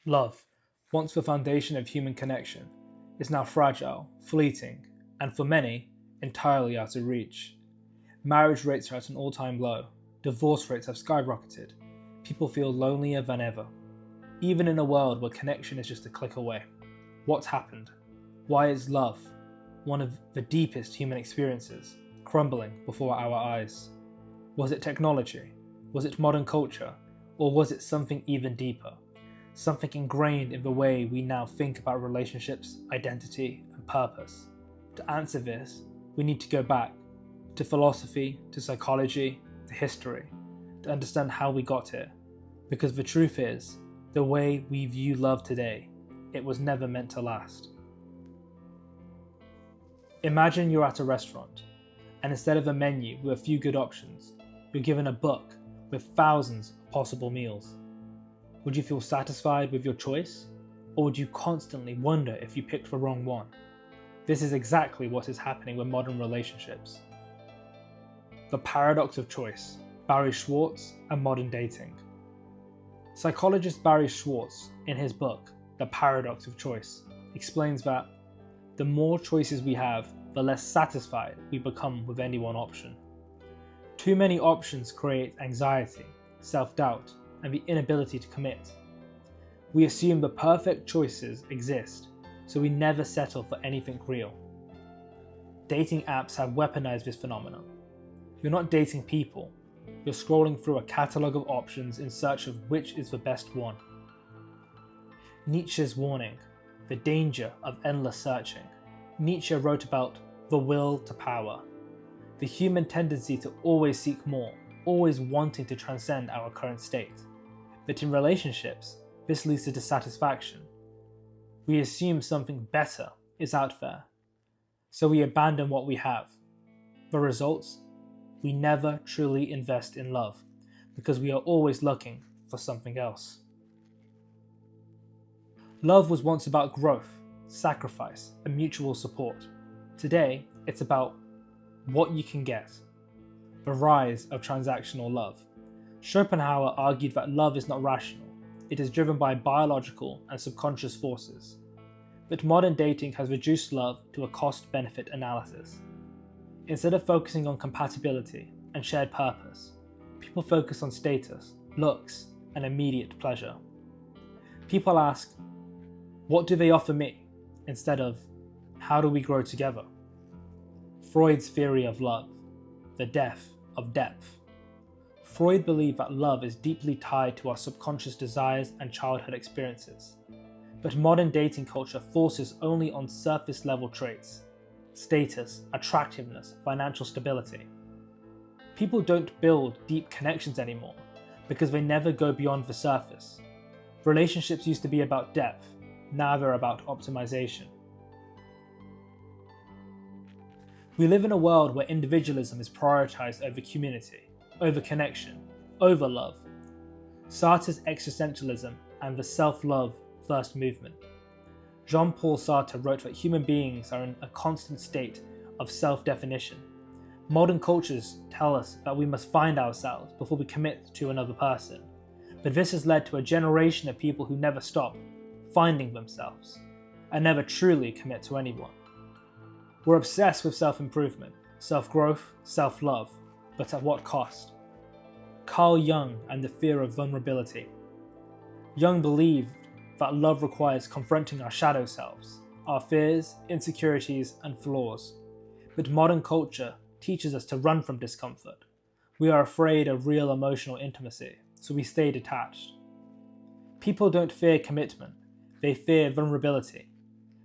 Love, once the foundation of human connection, is now fragile, fleeting, and for many, entirely out of reach. Marriage rates are at an all-time low, divorce rates have skyrocketed, people feel lonelier than ever, even in a world where connection is just a click away. What's happened? Why is love, one of the deepest human experiences, crumbling before our eyes? Was it technology? Was it modern culture? Or was it something even deeper? Something ingrained in the way we now think about relationships, identity, and purpose. To answer this, we need to go back to philosophy, to psychology, to history, to understand how we got here. Because the truth is, the way we view love today, it was never meant to last. Imagine you're at a restaurant, and instead of a menu with a few good options, you're given a book with thousands of possible meals. Would you feel satisfied with your choice? Or would you constantly wonder if you picked the wrong one? This is exactly what is happening with modern relationships. The paradox of choice, Barry Schwartz and modern dating. Psychologist Barry Schwartz, in his book, The Paradox of Choice, explains that the more choices we have, the less satisfied we become with any one option. Too many options create anxiety, self-doubt, and the inability to commit. We assume the perfect choices exist, so we never settle for anything real. Dating apps have weaponized this phenomenon. You're not dating people, you're scrolling through a catalogue of options in search of which is the best one. Nietzsche's warning, the danger of endless searching. Nietzsche wrote about the will to power, the human tendency to always seek more, always wanting to transcend our current state. But in relationships, this leads to dissatisfaction. We assume something better is out there, so we abandon what we have. The results? We never truly invest in love, because we are always looking for something else. Love was once about growth, sacrifice, and mutual support. Today, it's about what you can get. The rise of transactional love. Schopenhauer argued that love is not rational, it is driven by biological and subconscious forces. But modern dating has reduced love to a cost-benefit analysis. Instead of focusing on compatibility and shared purpose, people focus on status, looks, and immediate pleasure. People ask, what do they offer me? Instead of, how do we grow together? Freud's theory of love, the death of depth. Freud believed that love is deeply tied to our subconscious desires and childhood experiences. But modern dating culture forces only on surface level traits: status, attractiveness, financial stability. People don't build deep connections anymore because they never go beyond the surface. Relationships used to be about depth, now they're about optimization. We live in a world where individualism is prioritized over community, over connection, over love. Sartre's existentialism and the self-love first movement. Jean-Paul Sartre wrote that human beings are in a constant state of self-definition. Modern cultures tell us that we must find ourselves before we commit to another person. But this has led to a generation of people who never stop finding themselves and never truly commit to anyone. We're obsessed with self-improvement, self-growth, self-love, but at what cost? Carl Jung and the fear of vulnerability. Jung believed that love requires confronting our shadow selves, our fears, insecurities, and flaws. But modern culture teaches us to run from discomfort. We are afraid of real emotional intimacy, so we stay detached. People don't fear commitment, they fear vulnerability,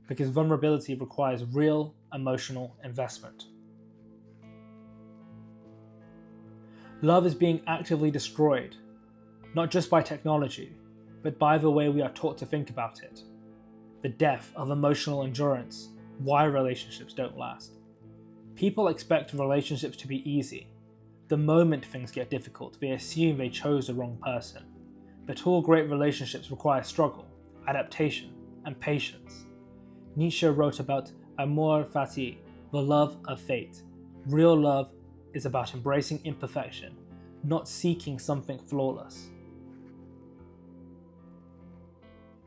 because vulnerability requires real emotional investment. Love is being actively destroyed, not just by technology, but by the way we are taught to think about it. The death of emotional endurance, why relationships don't last. People expect relationships to be easy. The moment things get difficult, they assume they chose the wrong person. But all great relationships require struggle, adaptation, and patience. Nietzsche wrote about amour fati, the love of fate. Real love is about embracing imperfection, not seeking something flawless.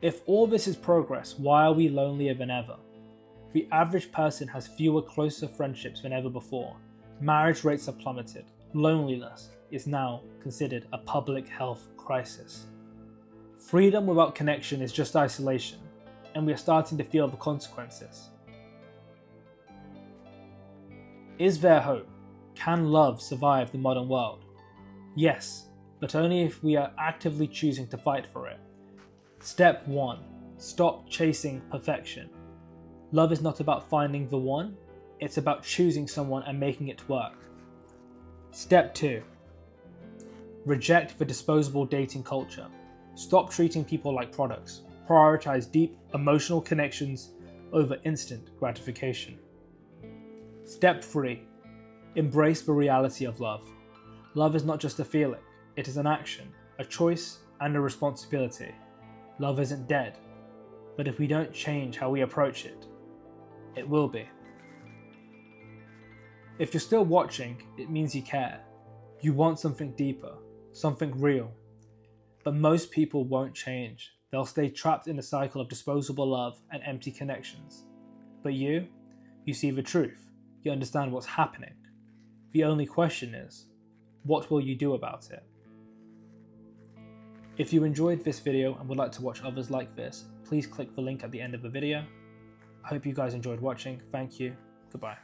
If all this is progress, why are we lonelier than ever? The average person has fewer closer friendships than ever before. Marriage rates are plummeted. Loneliness is now considered a public health crisis. Freedom without connection is just isolation, and we are starting to feel the consequences. Is there hope? Can love survive the modern world? Yes, but only if we are actively choosing to fight for it. Step 1. Stop chasing perfection. Love is not about finding the one, it's about choosing someone and making it work. Step 2. Reject the disposable dating culture. Stop treating people like products. Prioritize deep emotional connections over instant gratification. Step 3. Embrace the reality of love. Love is not just a feeling, it is an action, a choice, and a responsibility. Love isn't dead, but if we don't change how we approach it, it will be. If you're still watching, it means you care. You want something deeper, something real. But most people won't change. They'll stay trapped in a cycle of disposable love and empty connections. But you see the truth. You understand what's happening. The only question is, what will you do about it? If you enjoyed this video and would like to watch others like this, please click the link at the end of the video. I hope you guys enjoyed watching. Thank you. Goodbye.